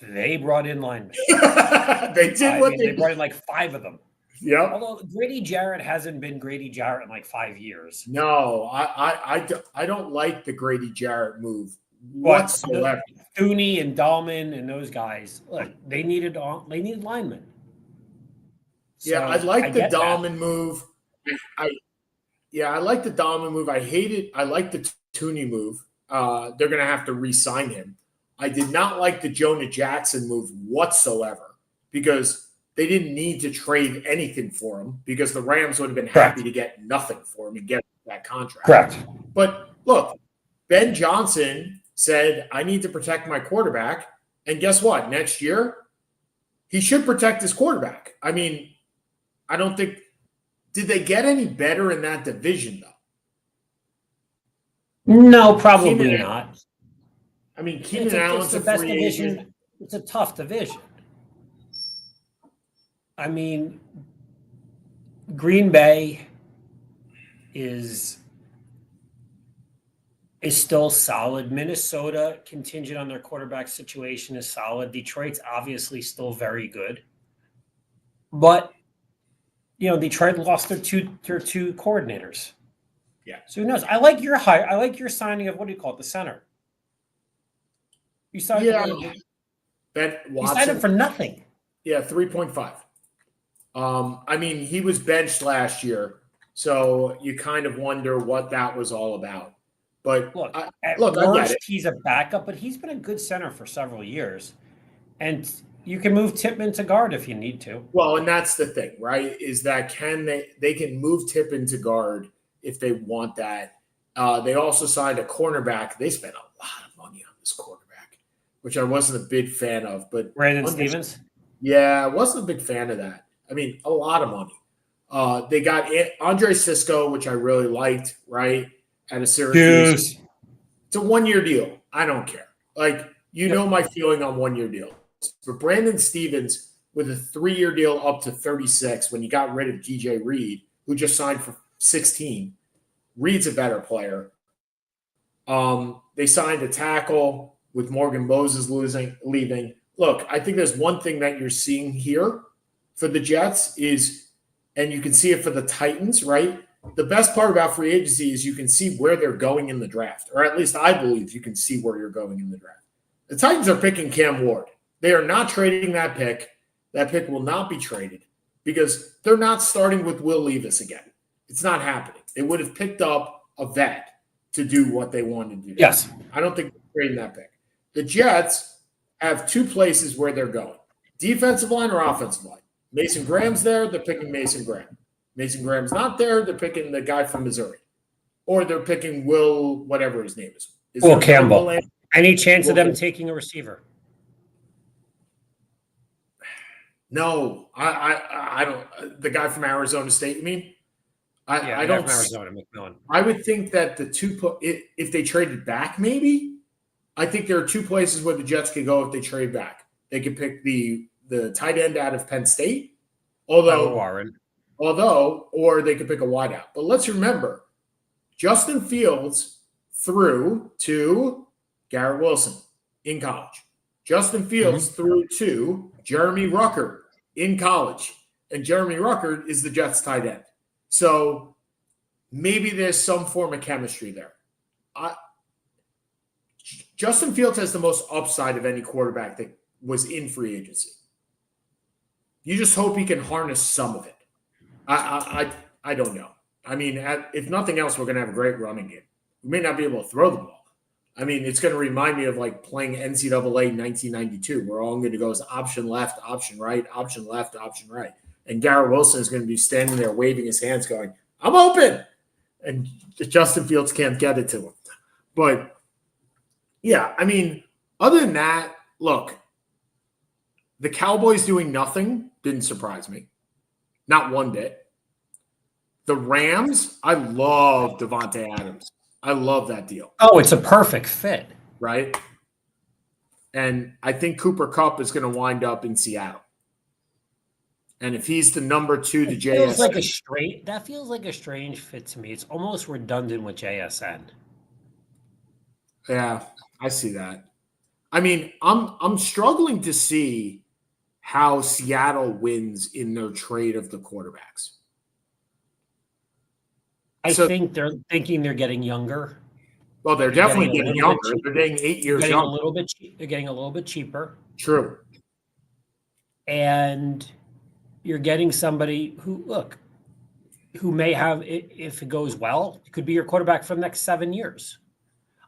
They brought in linemen. They brought in like 5 of them. Yeah. Although Grady Jarrett hasn't been Grady Jarrett in like 5 years. No, I don't like the Grady Jarrett move whatsoever. Thuney and Dahlman and those guys, look, they needed linemen. So I like the Dahlman move. I like the Dahlman move. I hate it. I like the Thuney move. They're going to have to re-sign him. I did not like the Jonah Jackson move whatsoever because they didn't need to trade anything for him because the Rams would have been happy to get nothing for him and get that contract. Correct. But look, Ben Johnson said, I need to protect my quarterback. And guess what? Next year, he should protect his quarterback. I mean, I don't think – did they get any better in that division, though? No, probably not. I mean, Keenan Allen's it's the a best free division. agent. It's a tough division. I mean, Green Bay is still solid. Minnesota, contingent on their quarterback situation, is solid. Detroit's obviously still very good. But, Detroit lost their two coordinators. Yeah. So who knows? I like your signing of, what do you call it, the center. You signed Ben you signed him Watson. for nothing. Yeah, 3.5. I mean, he was benched last year, so you kind of wonder what that was all about. But Look, I worst, get it. he's a backup, but he's been a good center for several years. And you can move Tippmann to guard if you need to. Well, and that's the thing, right? Is that they can move Tippin to guard if they want that. They also signed a cornerback. They spent a lot of money on this cornerback, which I wasn't a big fan of. But Brandon Stevens? Yeah, I wasn't a big fan of that. I mean, a lot of money. They got Andre Cisco, which I really liked, right? At a Syracuse. It's a 1-year deal. I don't care. Like, know my feeling on 1-year deals. But Brandon Stevens with a 3-year deal up to 36 when you got rid of DJ Reed, who just signed for 16. Reed's a better player. They signed a tackle with Morgan Moses leaving. Look, I think there's one thing that you're seeing here for the Jets is, and you can see it for the Titans, right? The best part about free agency is you can see where they're going in the draft, or at least I believe you can see where you're going in the draft. The Titans are picking Cam Ward. They are not trading that pick. That pick will not be traded because they're not starting with Will Levis again. It's not happening. They would have picked up a vet to do what they wanted to do. Yes. I don't think they're trading that pick. The Jets have two places where they're going, defensive line or offensive line. Mason Graham's there, they're picking Mason Graham. Mason Graham's not there, they're picking the guy from Missouri. Or they're picking Will, whatever his name is. Will Campbell. Any chance of them taking a receiver? No, I don't. The guy from Arizona State, you mean? I don't. From Arizona, McMillan. I would think that if they traded back, maybe. I think there are two places where the Jets could go if they trade back. They could pick the tight end out of Penn State, or they could pick a wideout. But let's remember, Justin Fields threw to Garrett Wilson in college. Justin Fields threw to Jeremy Ruckert in college, and Jeremy Ruckert is the Jets tight end. So maybe there's some form of chemistry there. Justin Fields has the most upside of any quarterback that was in free agency. You just hope he can harness some of it. I don't know. I mean, if nothing else, we're going to have a great running game. We may not be able to throw the ball. I mean, it's going to remind me of like playing NCAA in 1992, where all I'm going to go is option left, option right, option left, option right. And Garrett Wilson is going to be standing there waving his hands going, I'm open. And Justin Fields can't get it to him. But, yeah, I mean, other than that, look, the Cowboys doing nothing didn't surprise me. Not one bit. The Rams, I love Devontae Adams. I love that deal. Oh, it's a perfect fit. Right? And I think Cooper Kupp is going to wind up in Seattle. And if he's the number 2 to JSN. That feels like a strange fit to me. It's almost redundant with JSN. Yeah, I see that. I mean, I'm struggling to see how Seattle wins in their trade of the quarterbacks. I think they're thinking they're getting younger. Well, they're definitely getting younger. They're getting 8 years younger. They're getting a little bit cheaper. True. And you're getting somebody who may have, if it goes well, could be your quarterback for the next 7 years.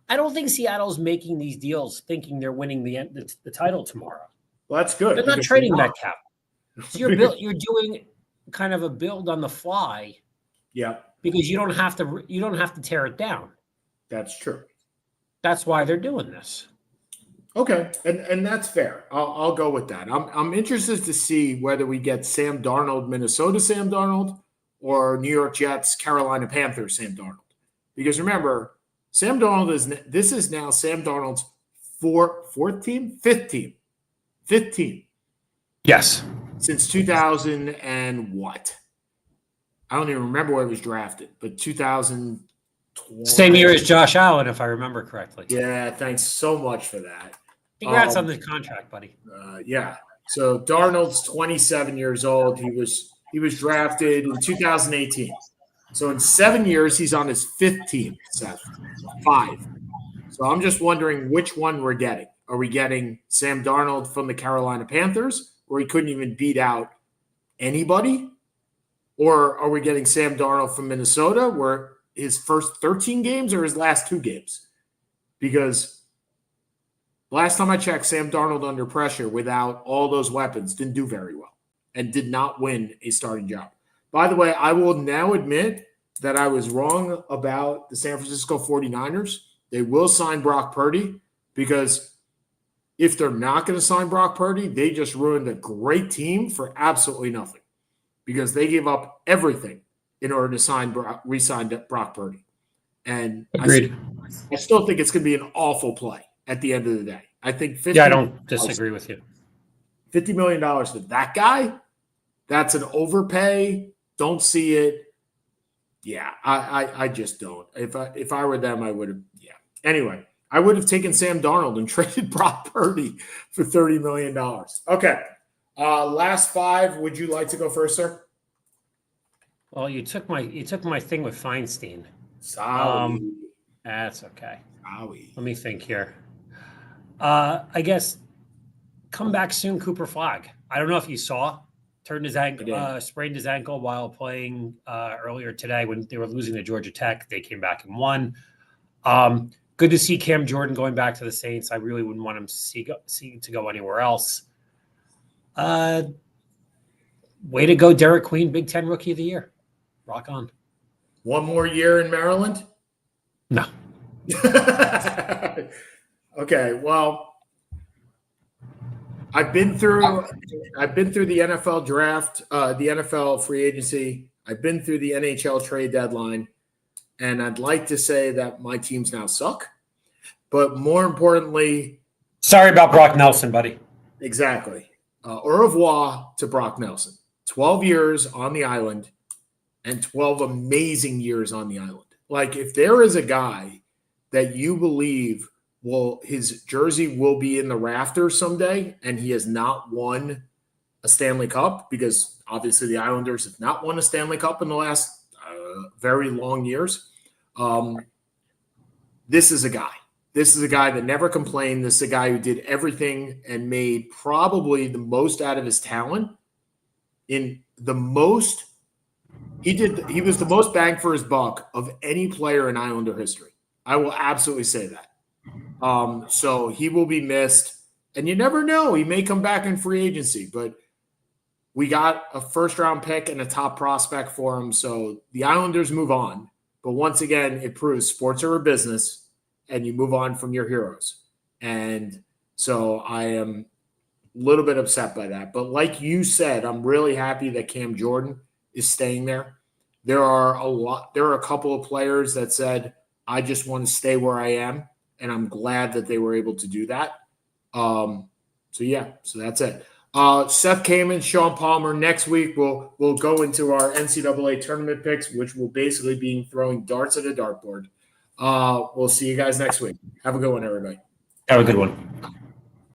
I don't think Seattle's making these deals thinking they're winning the title tomorrow. Well, that's good. They're not trading that cap. So you're doing kind of a build on the fly. Yeah. Because you don't have to tear it down. That's true. That's why they're doing this. Okay, and that's fair. I'll go with that. I'm interested to see whether we get Sam Darnold, Minnesota Sam Darnold, or New York Jets, Carolina Panthers Sam Darnold. Because remember, Sam Darnold this is now Sam Darnold's fifth team. Yes. Since 2000 and what? I don't even remember where he was drafted, but 2020. Same year as Josh Allen, if I remember correctly. Yeah, thanks so much for that. Congrats on the contract, buddy. Yeah. So Darnold's 27 years old. He was drafted in 2018. So in 7 years, he's on his fifth team, Seth. 5. So I'm just wondering which one we're getting. Are we getting Sam Darnold from the Carolina Panthers, where he couldn't even beat out anybody? Or are we getting Sam Darnold from Minnesota, where his first 13 games or his last 2 games? Because last time I checked, Sam Darnold under pressure without all those weapons didn't do very well and did not win a starting job. By the way, I will now admit that I was wrong about the San Francisco 49ers. They will sign Brock Purdy, because if they're not going to sign Brock Purdy, they just ruined a great team for absolutely nothing, because they gave up everything in order to re-sign Brock Purdy. And agreed. I still think it's going to be an awful play at the end of the day. I think I don't disagree with you. $50 million to that guy, that's an overpay. Don't see it. Yeah, I just don't. If I were them, I would have. Yeah. Anyway, I would have taken Sam Darnold and traded Brock Purdy for $30 million. Okay. Last 5. Would you like to go first, sir? Well, you took my thing with Feinstein. Sorry. That's okay. Sorry. Let me think here. I guess come back soon, Cooper Flagg. I don't know if you saw. Turned his ankle, sprained his ankle while playing earlier today when they were losing to Georgia Tech. They came back and won. Good to see Cam Jordan going back to the Saints. I really wouldn't want him to go anywhere else. Way to go, Derek Queen, Big Ten Rookie of the Year. Rock on. One more year in Maryland? No. Okay, well, I've been through the NFL draft, the NFL free agency. I've been through the NHL Trade Deadline, and I'd like to say that my teams now suck. But more importantly, sorry about Brock Nelson, buddy. Exactly. Au revoir to Brock Nelson. 12 years on the island and 12 amazing years on the island. Like, if there is a guy that you believe his jersey will be in the rafters someday, and he has not won a Stanley Cup, because obviously the Islanders have not won a Stanley Cup in the last very long years. This is a guy. This is a guy that never complained. This is a guy who did everything and made probably the most out of his talent. He was the most bang for his buck of any player in Islander history. I will absolutely say that. So he will be missed, and you never know. He may come back in free agency, but we got a first-round pick and a top prospect for him. So the Islanders move on. But once again, it proves sports are a business, and you move on from your heroes. And so I am a little bit upset by that. But like you said, I'm really happy that Cam Jordan is staying there. There are a couple of players that said, I just want to stay where I am. And I'm glad that they were able to do that. So that's it. Seth Kamen, Sean Palmer. Next week, we'll go into our NCAA tournament picks, which will basically be throwing darts at a dartboard. We'll see you guys next week. Have a good one, everybody. Have a good one.